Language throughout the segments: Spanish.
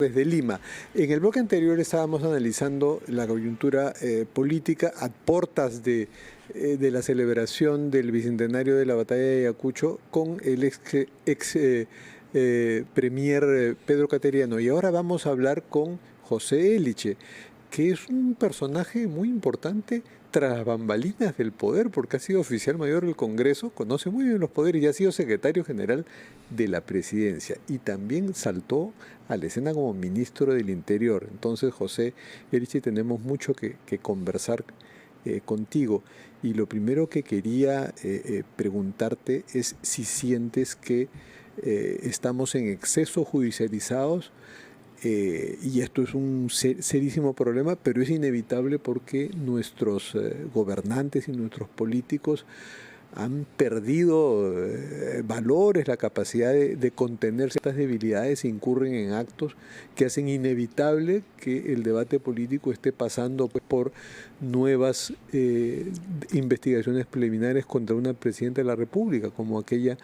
Desde Lima. En el bloque anterior estábamos analizando la coyuntura política a portas de la celebración del bicentenario de la batalla de Ayacucho con el premier Pedro Cateriano. Y ahora vamos a hablar con José Eliche, que es un personaje muy importante tras bambalinas del poder, porque ha sido oficial mayor del Congreso, conoce muy bien los poderes y ha sido secretario general de la presidencia. Y también saltó a la escena como ministro del Interior. Entonces, José Eliche, tenemos mucho que conversar contigo. Y lo primero que quería preguntarte es si sientes que estamos en exceso judicializados, y esto es un serísimo problema, pero es inevitable porque nuestros gobernantes y nuestros políticos han perdido valores, la capacidad de contener ciertas debilidades e incurren en actos que hacen inevitable que el debate político esté pasando por nuevas investigaciones preliminares contra una presidenta de la República, como aquella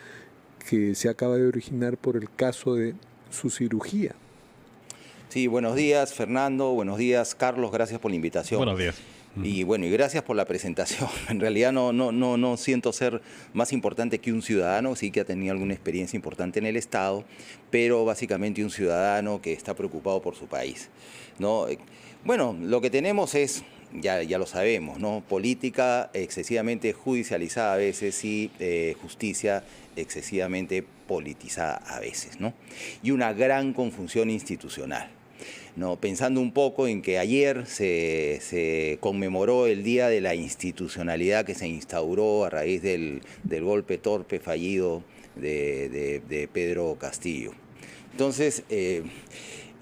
que se acaba de originar por el caso de su cirugía. Sí, buenos días, Fernando. Buenos días, Carlos. Gracias por la invitación. Buenos días. Y bueno, y gracias por la presentación. En realidad no siento ser más importante que un ciudadano, sí que ha tenido alguna experiencia importante en el Estado, pero básicamente un ciudadano que está preocupado por su país, ¿no? Bueno, lo que tenemos es, ya lo sabemos, ¿no? Política excesivamente judicializada a veces y justicia excesivamente politizada a veces, ¿no? Y una gran confusión institucional. No, pensando un poco en que ayer se conmemoró el Día de la Institucionalidad que se instauró a raíz del golpe torpe fallido de Pedro Castillo. Entonces,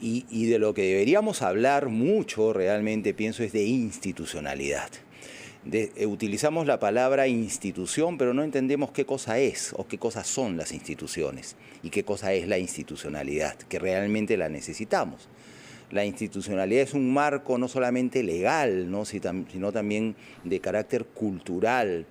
y de lo que deberíamos hablar mucho realmente, pienso, es de institucionalidad. Utilizamos la palabra institución, pero no entendemos qué cosa es o qué cosas son las instituciones y qué cosa es la institucionalidad, que realmente la necesitamos. La institucionalidad es un marco no solamente legal, ¿no? sino también de carácter cultural,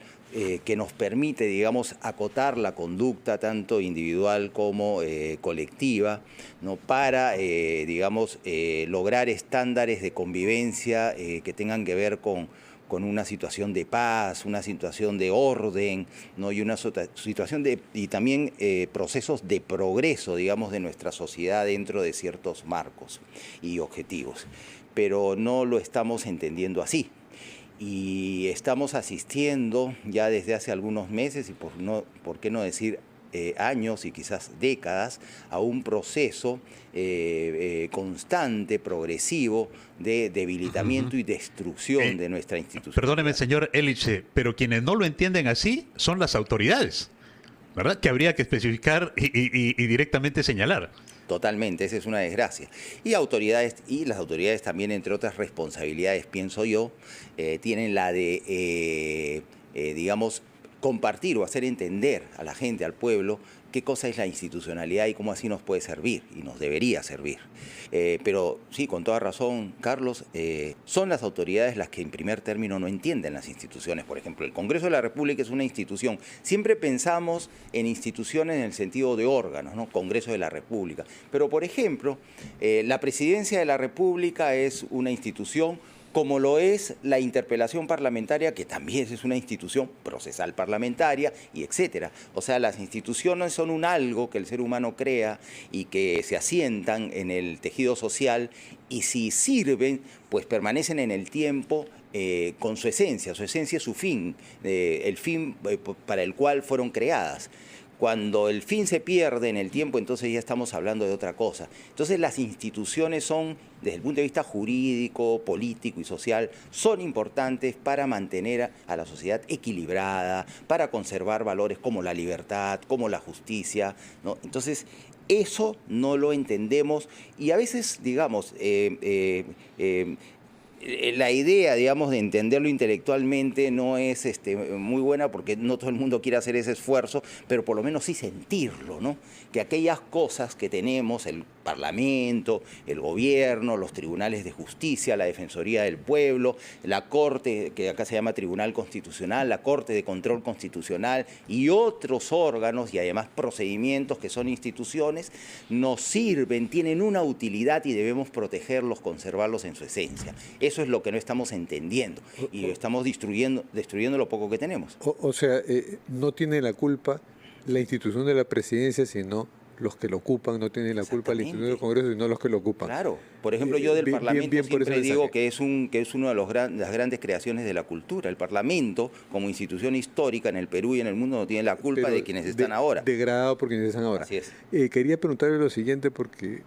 que nos permite, digamos, acotar la conducta tanto individual como colectiva, ¿no? Para, digamos, lograr estándares de convivencia que tengan que ver con una situación de paz, una situación de orden, ¿no? Y una situación y también procesos de progreso, digamos, de nuestra sociedad dentro de ciertos marcos y objetivos. Pero no lo estamos entendiendo así. Y estamos asistiendo ya desde hace algunos meses, y por qué no decir años y quizás décadas, a un proceso constante, progresivo, de debilitamiento y destrucción de nuestra institución. Perdóneme, señor Eliche, pero quienes no lo entienden así son las autoridades, ¿verdad? Que habría que especificar y directamente señalar. Totalmente, esa es una desgracia. Y las autoridades también, entre otras responsabilidades, pienso yo, tienen la de, digamos, compartir o hacer entender a la gente, al pueblo, qué cosa es la institucionalidad y cómo así nos puede servir y nos debería servir. Pero sí, con toda razón, Carlos, son las autoridades las que en primer término no entienden las instituciones. Por ejemplo, el Congreso de la República es una institución. Siempre pensamos en instituciones en el sentido de órganos, ¿no? Congreso de la República. Pero, por ejemplo, la Presidencia de la República es una institución, como lo es la interpelación parlamentaria, que también es una institución procesal parlamentaria, y etcétera. O sea, las instituciones son un algo que el ser humano crea y que se asientan en el tejido social, y si sirven, pues permanecen en el tiempo con su esencia es su fin, el fin para el cual fueron creadas. Cuando el fin se pierde en el tiempo, entonces ya estamos hablando de otra cosa. Entonces las instituciones son, desde el punto de vista jurídico, político y social, son importantes para mantener a la sociedad equilibrada, para conservar valores como la libertad, como la justicia, ¿no? Entonces, eso no lo entendemos y a veces, digamos, la idea, digamos, de entenderlo intelectualmente no es muy buena, porque no todo el mundo quiere hacer ese esfuerzo, pero por lo menos sí sentirlo, ¿no? Que aquellas cosas que tenemos, el Parlamento, el gobierno, los tribunales de justicia, la Defensoría del Pueblo, la Corte, que acá se llama Tribunal Constitucional, la Corte de Control Constitucional y otros órganos y además procedimientos que son instituciones, nos sirven, tienen una utilidad y debemos protegerlos, conservarlos en su esencia. Eso es lo que no estamos entendiendo y estamos destruyendo lo poco que tenemos. O sea, no tiene la culpa la institución de la presidencia, sino los que lo ocupan. No tienen la culpa la institución del Congreso, sino los que lo ocupan. Claro. Por ejemplo, yo del Parlamento siempre digo que es una de las grandes creaciones de la cultura. El Parlamento, como institución histórica en el Perú y en el mundo, no tiene la culpa de quienes están ahora. Degradado por quienes están ahora. Así es. Quería preguntarle lo siguiente, porque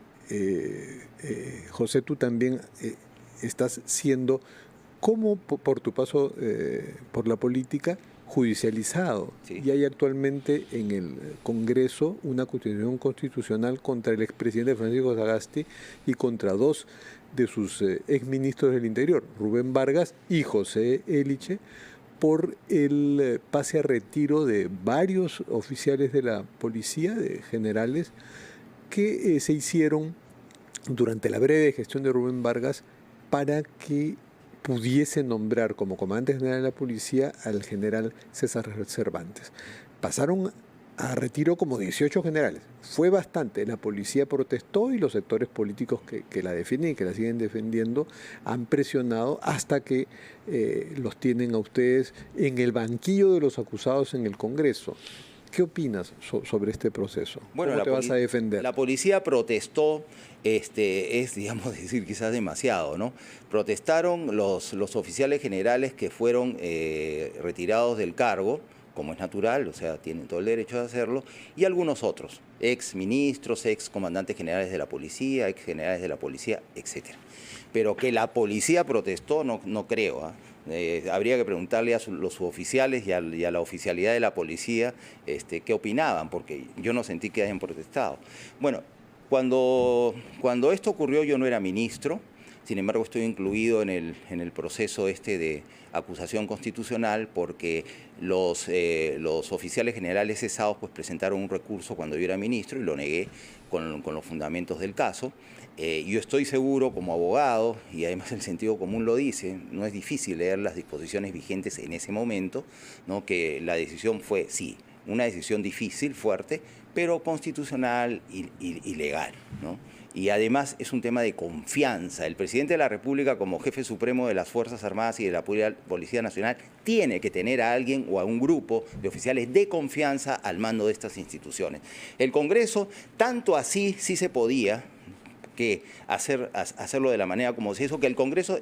José, tú también estás siendo, como por tu paso por la política, judicializado. Sí. Y hay actualmente en el Congreso una acusación constitucional contra el expresidente Francisco Sagasti y contra dos de sus exministros del Interior, Rubén Vargas y José Eliche, por el pase a retiro de varios oficiales de la policía, de generales, que se hicieron durante la breve gestión de Rubén Vargas para que pudiese nombrar como comandante general de la policía al general César Cervantes. Pasaron a retiro como 18 generales. Fue bastante. La policía protestó y los sectores políticos que la defienden y que la siguen defendiendo han presionado hasta que los tienen a ustedes en el banquillo de los acusados en el Congreso. ¿Qué opinas sobre este proceso? Bueno, ¿Cómo te vas a defender? La policía protestó, digamos, decir quizás demasiado, ¿no? Protestaron los oficiales generales que fueron retirados del cargo, como es natural, o sea, tienen todo el derecho de hacerlo, y algunos otros, ex ministros, ex comandantes generales de la policía, ex generales de la policía, etcétera. Pero que la policía protestó, no creo, ¿eh? Habría que preguntarle a los suboficiales y a la oficialidad de la policía qué opinaban, porque yo no sentí que hayan protestado. Bueno, cuando esto ocurrió yo no era ministro, sin embargo estoy incluido en el proceso de acusación constitucional porque los oficiales generales cesados pues presentaron un recurso cuando yo era ministro y lo negué con los fundamentos del caso. Yo estoy seguro como abogado, y además el sentido común lo dice, no es difícil leer las disposiciones vigentes en ese momento, ¿no? Que la decisión fue, sí, una decisión difícil, fuerte, pero constitucional y legal, ¿no? Y además es un tema de confianza. El presidente de la República, como jefe supremo de las Fuerzas Armadas y de la Policía Nacional, tiene que tener a alguien o a un grupo de oficiales de confianza al mando de estas instituciones. El Congreso, tanto así sí se podía que hacerlo de la manera como se hizo, que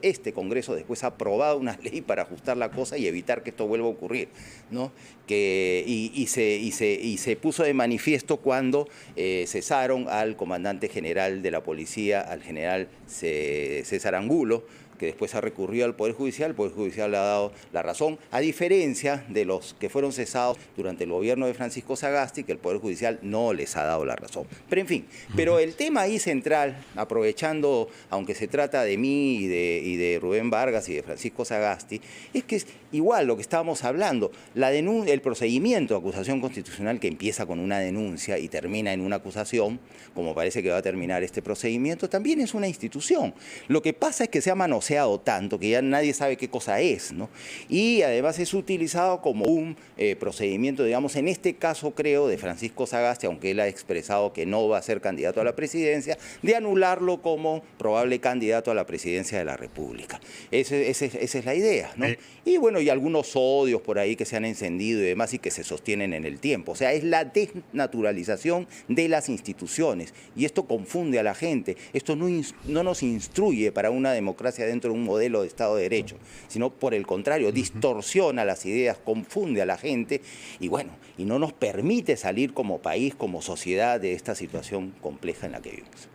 este Congreso después ha aprobado una ley para ajustar la cosa y evitar que esto vuelva a ocurrir, ¿no? Y se puso de manifiesto cuando cesaron al comandante general de la policía, al general César Angulo, que después ha recurrido al Poder Judicial. El Poder Judicial le ha dado la razón, a diferencia de los que fueron cesados durante el gobierno de Francisco Sagasti, que el Poder Judicial no les ha dado la razón. Pero en fin, el tema ahí central, aprovechando, aunque se trata de mí y de Rubén Vargas y de Francisco Sagasti, es que es igual lo que estábamos hablando, el procedimiento de acusación constitucional que empieza con una denuncia y termina en una acusación, como parece que va a terminar este procedimiento, también es una institución. Lo que pasa es que se ha manoseado tanto que ya nadie sabe qué cosa es, ¿no? Y además es utilizado como un procedimiento, digamos, en este caso creo de Francisco Sagasti, aunque él ha expresado que no va a ser candidato a la presidencia, de anularlo como probable candidato a la presidencia de la República. Esa es la idea, ¿no? Y bueno, y algunos odios por ahí que se han encendido y demás y que se sostienen en el tiempo. O sea, es la desnaturalización de las instituciones y esto confunde a la gente. Esto no nos instruye para una democracia dentro de un modelo de Estado de Derecho, sino por el contrario, distorsiona las ideas, confunde a la gente y bueno, y no nos permite salir como país, como sociedad de esta situación compleja en la que vivimos.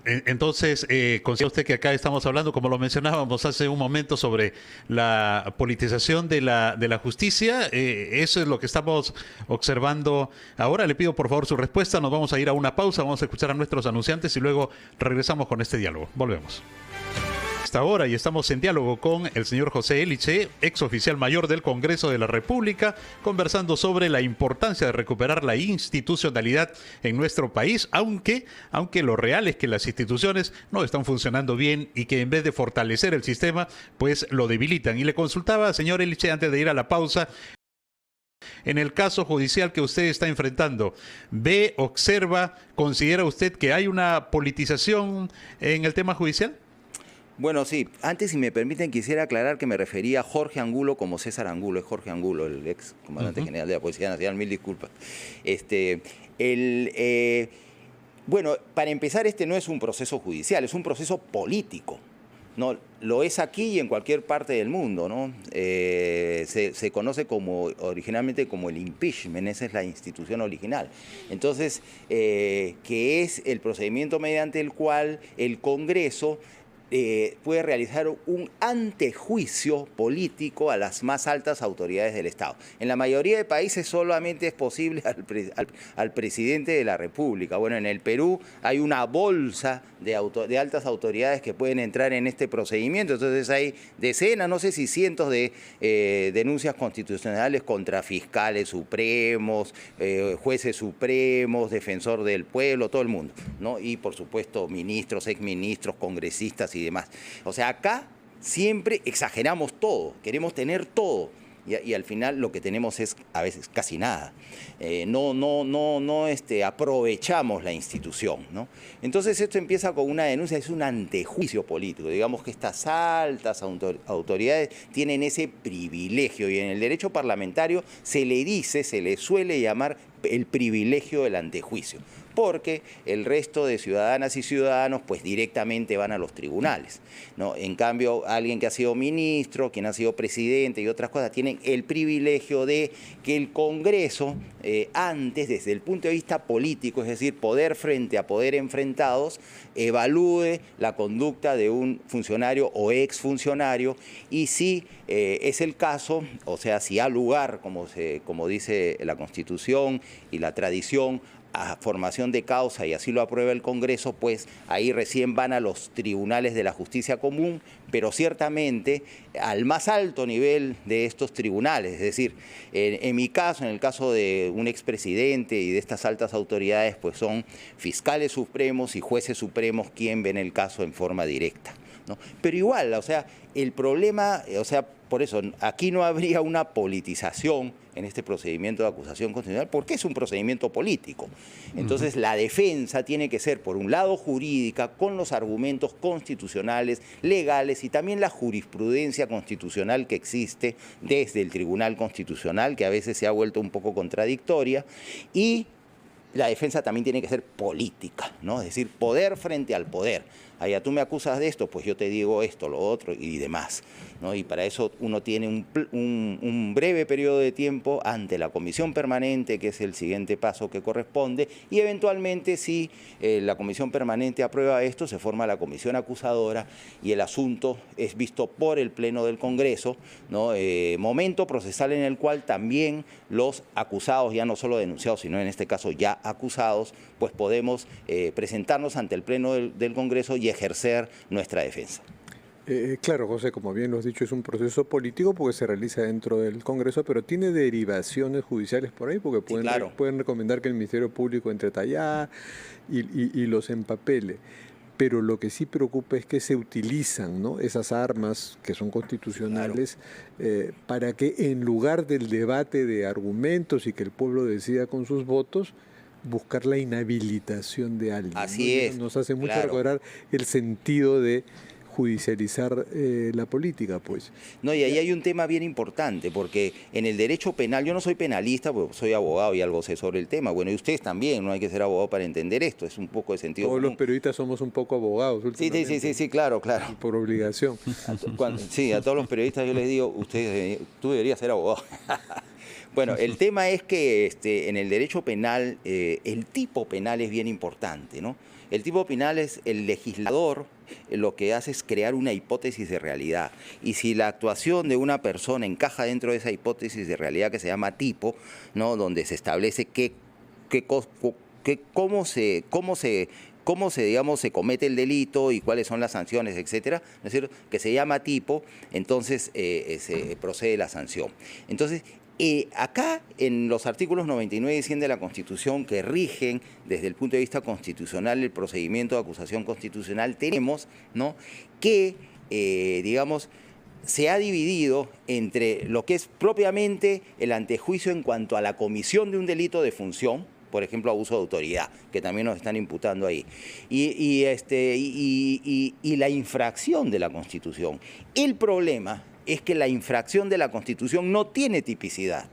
Entonces, considera usted que acá estamos hablando, como lo mencionábamos hace un momento, sobre la politización de la justicia. Eso es lo que estamos observando ahora. Le pido por favor su respuesta. Nos vamos a ir a una pausa, vamos a escuchar a nuestros anunciantes y luego regresamos con este diálogo. Volvemos. esta hora y estamos en diálogo con el señor José Eliche, ex oficial mayor del Congreso de la República, conversando sobre la importancia de recuperar la institucionalidad en nuestro país, aunque lo real es que las instituciones no están funcionando bien y que en vez de fortalecer el sistema, pues lo debilitan. Y le consultaba, señor Eliche, antes de ir a la pausa, en el caso judicial que usted está enfrentando, ¿ve, observa, considera usted que hay una politización en el tema judicial? Bueno, sí. Antes, si me permiten, quisiera aclarar que me refería a Jorge Angulo como César Angulo. Es Jorge Angulo, el ex comandante general de la Policía Nacional. Mil disculpas. Bueno, para empezar, este no es un proceso judicial, es un proceso político. No, lo es aquí y en cualquier parte del mundo, ¿no? Se conoce originalmente como el impeachment, esa es la institución original. Entonces, que es el procedimiento mediante el cual el Congreso puede realizar un antejuicio político a las más altas autoridades del Estado. En la mayoría de países solamente es posible al presidente de la República. Bueno, en el Perú hay una bolsa de altas autoridades que pueden entrar en este procedimiento. Entonces hay decenas, no sé si cientos de denuncias constitucionales contra fiscales supremos, jueces supremos, defensor del pueblo, todo el mundo, ¿no? Y por supuesto ministros, exministros, congresistas y demás. O sea, acá siempre exageramos todo, queremos tener todo y al final lo que tenemos es a veces casi nada. No aprovechamos la institución, ¿no? Entonces esto empieza con una denuncia, es un antejuicio político. Digamos que estas altas autoridades tienen ese privilegio y en el derecho parlamentario se le suele llamar el privilegio del antejuicio, porque el resto de ciudadanas y ciudadanos pues directamente van a los tribunales, ¿no? En cambio, alguien que ha sido ministro, quien ha sido presidente y otras cosas, tienen el privilegio de que el Congreso, antes, desde el punto de vista político, es decir, poder frente a poder enfrentados, evalúe la conducta de un funcionario o exfuncionario y si es el caso, o sea, si ha lugar, como dice la Constitución y la tradición, a formación de causa y así lo aprueba el Congreso, pues ahí recién van a los tribunales de la justicia común, pero ciertamente al más alto nivel de estos tribunales. Es decir, en mi caso, en el caso de un expresidente y de estas altas autoridades, pues son fiscales supremos y jueces supremos quien ven el caso en forma directa, ¿no? Pero igual, o sea, el problema, o sea, por eso aquí no habría una politización en este procedimiento de acusación constitucional porque es un procedimiento político. Entonces la defensa tiene que ser, por un lado, jurídica, con los argumentos constitucionales, legales y también la jurisprudencia constitucional que existe desde el Tribunal Constitucional, que a veces se ha vuelto un poco contradictoria, y la defensa también tiene que ser política, ¿no? Es decir, poder frente al poder. Allá tú me acusas de esto, pues yo te digo esto, lo otro y demás, ¿no? Y para eso uno tiene un breve periodo de tiempo ante la comisión permanente, que es el siguiente paso que corresponde, y eventualmente si la comisión permanente aprueba esto, se forma la comisión acusadora y el asunto es visto por el Pleno del Congreso, ¿no? Momento procesal en el cual también los acusados, ya no solo denunciados, sino en este caso ya acusados, pues podemos presentarnos ante el Pleno del Congreso y ejercer nuestra defensa. Claro, José, como bien lo has dicho, es un proceso político porque se realiza dentro del Congreso, pero tiene derivaciones judiciales por ahí, porque pueden, sí, claro, pueden recomendar que el Ministerio Público entre allá y los empapele. Pero lo que sí preocupa es que se utilizan, ¿no?, esas armas que son constitucionales, claro, para que en lugar del debate de argumentos y que el pueblo decida con sus votos, buscar la inhabilitación de alguien. Así, ¿no? Nos hace mucho, claro, recordar el sentido de judicializar la política, pues. No, y ahí hay un tema bien importante, porque en el derecho penal, yo no soy penalista, porque soy abogado y algo sé sobre el tema, bueno, y ustedes también, no hay que ser abogado para entender esto, es un poco de sentido Todos común. Los periodistas somos un poco abogados últimamente. Sí, claro. Por obligación. Sí, a todos los periodistas yo les digo, tú deberías ser abogado. Bueno, el tema es que en el derecho penal, el tipo penal es bien importante, ¿no? El tipo penal es el legislador, lo que hace es crear una hipótesis de realidad. Y si la actuación de una persona encaja dentro de esa hipótesis de realidad que se llama tipo, ¿no?, donde se establece cómo se cómo digamos, se comete el delito y cuáles son las sanciones, etcétera, ¿no es cierto?, que se llama tipo, entonces se procede la sanción. Entonces, acá en los artículos 99 y 100 de la Constitución que rigen desde el punto de vista constitucional el procedimiento de acusación constitucional, tenemos, ¿no?, que, digamos, se ha dividido entre lo que es propiamente el antejuicio en cuanto a la comisión de un delito de función, por ejemplo, abuso de autoridad, que también nos están imputando ahí, y la infracción de la Constitución. El problema es que la infracción de la Constitución no tiene tipicidad,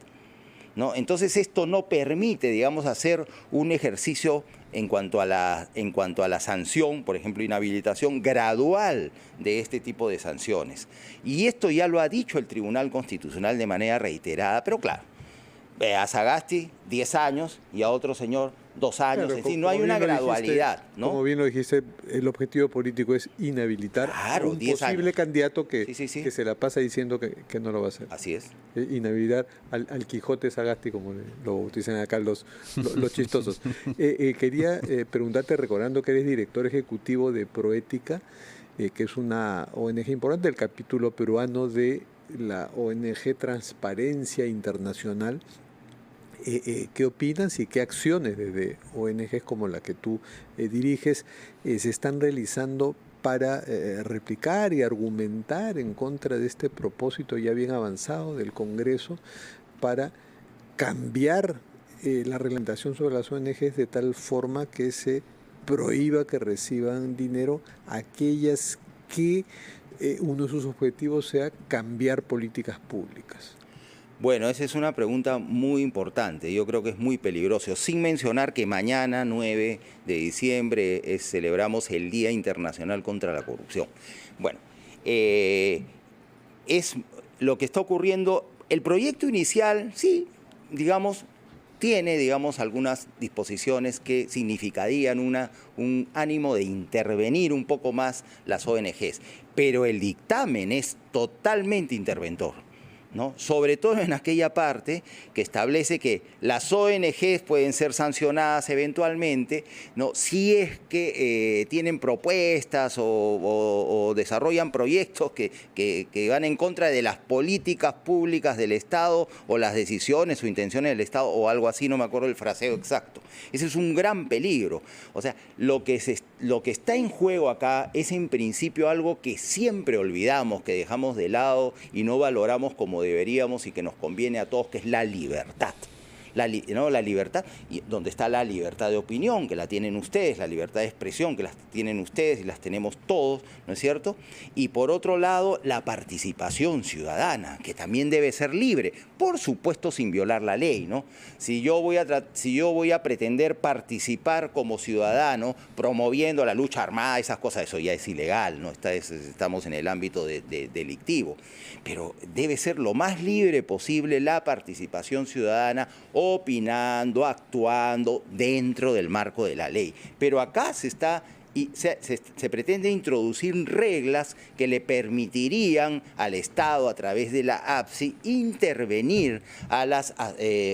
¿no? Entonces esto no permite, digamos, hacer un ejercicio en cuanto a la sanción, por ejemplo, inhabilitación gradual de este tipo de sanciones. Y esto ya lo ha dicho el Tribunal Constitucional de manera reiterada, pero claro, a Sagasti 10 años y a otro señor 2 años, Claro, es decir, no hay una gradualidad, ¿no? Como bien lo dijiste, el objetivo político es inhabilitar a un 10 posible años. candidato que, Sí. que se la pasa diciendo que no lo va a hacer. Así es. Inhabilitar al Quijote Sagasti, como lo bautizan acá los chistosos. Quería preguntarte, recordando que eres director ejecutivo de Proética, que es una ONG importante, el capítulo peruano de la ONG Transparencia Internacional. ¿Qué opinas y qué acciones desde ONGs como la que tú diriges se están realizando para replicar y argumentar en contra de este propósito ya bien avanzado del Congreso para cambiar la reglamentación sobre las ONGs de tal forma que se prohíba que reciban dinero aquellas que uno de sus objetivos sea cambiar políticas públicas? Bueno, esa es una pregunta muy importante, yo creo que es muy peligroso, sin mencionar que mañana, 9 de diciembre, celebramos el Día Internacional contra la Corrupción. Bueno, es lo que está ocurriendo. El proyecto inicial, sí, digamos, tiene, digamos, algunas disposiciones que significarían un ánimo de intervenir un poco más las ONGs, pero el dictamen es totalmente interventor, ¿no? Sobre todo en aquella parte que establece que las ONGs pueden ser sancionadas eventualmente, ¿no?, si es que tienen propuestas o desarrollan proyectos que van en contra de las políticas públicas del Estado o las decisiones o intenciones del Estado o algo así, no me acuerdo el fraseo exacto. Ese es un gran peligro. O sea, lo que está en juego acá es en principio algo que siempre olvidamos, que dejamos de lado y no valoramos como deberíamos y que nos conviene a todos, que es la libertad. La libertad, y donde está la libertad de opinión, que la tienen ustedes, la libertad de expresión, que las tienen ustedes y las tenemos todos, ¿no es cierto? Y por otro lado, la participación ciudadana, que también debe ser libre, por supuesto sin violar la ley, ¿no? Si yo voy a pretender participar como ciudadano promoviendo la lucha armada, esas cosas, eso ya es ilegal, ¿no? Estamos en el ámbito delictivo. Pero debe ser lo más libre posible la participación ciudadana, opinando, actuando dentro del marco de la ley. Pero acá se pretende introducir reglas que le permitirían al Estado, a través de la APSI, intervenir a las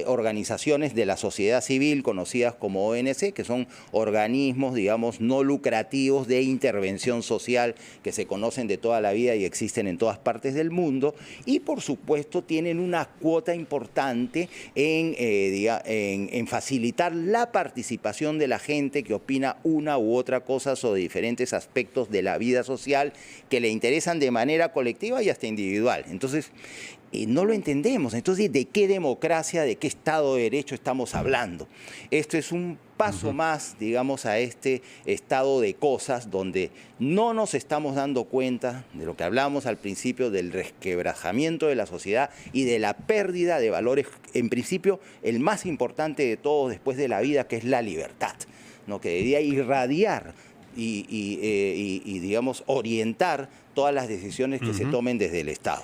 organizaciones de la sociedad civil, conocidas como ONC, que son organismos, digamos, no lucrativos de intervención social que se conocen de toda la vida y existen en todas partes del mundo, y por supuesto tienen una cuota importante en facilitar la participación de la gente que opina una u otra cosa o de diferentes aspectos de la vida social que le interesan de manera colectiva y hasta individual. Entonces, no lo entendemos. Entonces, ¿de qué democracia, de qué Estado de Derecho estamos hablando? Esto es un paso más, digamos, a este estado de cosas donde no nos estamos dando cuenta de lo que hablamos al principio, del resquebrajamiento de la sociedad y de la pérdida de valores, en principio, el más importante de todos después de la vida, que es la libertad, ¿no?, que debería irradiar y digamos, orientar todas las decisiones que se tomen desde el Estado.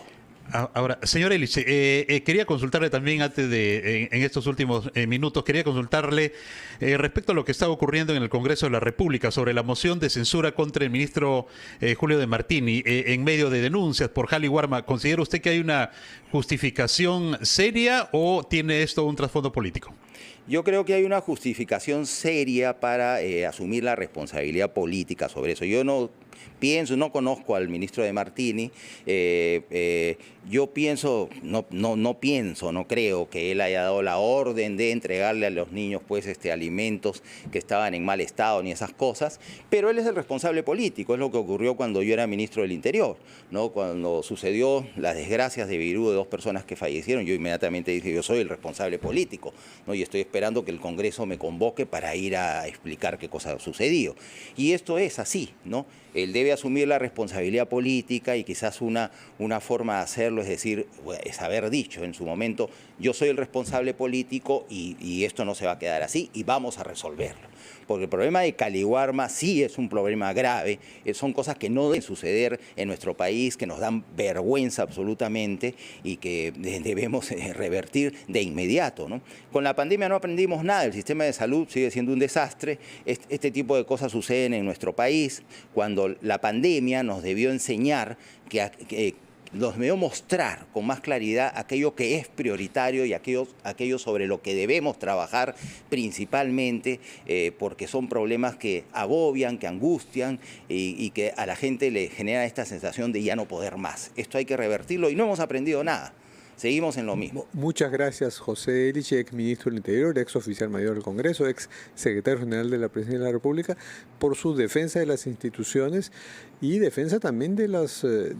Ahora, señor Elich, quería consultarle también antes de, en estos últimos minutos, quería consultarle respecto a lo que está ocurriendo en el Congreso de la República sobre la moción de censura contra el ministro Julio de Martini en medio de denuncias por Jali Warma. ¿Considera usted que hay una justificación seria o tiene esto un trasfondo político? Yo creo que hay una justificación seria para asumir la responsabilidad política sobre eso. Yo no conozco al ministro de Martini, yo pienso, no creo que él haya dado la orden de entregarle a los niños pues alimentos que estaban en mal estado ni esas cosas, pero él es el responsable político, es lo que ocurrió cuando yo era ministro del Interior, ¿no? Cuando sucedió las desgracias de Virú de 2 personas que fallecieron, yo inmediatamente dije, yo soy el responsable político, ¿no? Y estoy esperando que el Congreso me convoque para ir a explicar qué cosa sucedió. Y esto es así, ¿no? Él debe asumir la responsabilidad política y quizás una forma de hacerlo es decir, es haber dicho en su momento, yo soy el responsable político y esto no se va a quedar así y vamos a resolverlo. Porque el problema de Caliwarma sí es un problema grave, son cosas que no deben suceder en nuestro país, que nos dan vergüenza absolutamente y que debemos revertir de inmediato, ¿no? Con la pandemia no aprendimos nada, el sistema de salud sigue siendo un desastre, este tipo de cosas suceden en nuestro país, cuando la pandemia nos debió enseñar que nos debió mostrar con más claridad aquello que es prioritario y aquello sobre lo que debemos trabajar principalmente, porque son problemas que agobian, que angustian y que a la gente le genera esta sensación de ya no poder más. Esto hay que revertirlo y no hemos aprendido nada. Seguimos en lo mismo. Muchas gracias, José Eliche, ex ministro del Interior, ex oficial mayor del Congreso, ex secretario general de la Presidencia de la República, por su defensa de las instituciones y defensa también de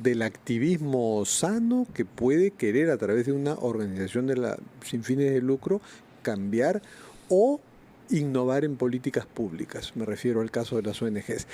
del activismo sano que puede querer a través de una organización sin fines de lucro cambiar o innovar en políticas públicas. Me refiero al caso de las ONGs.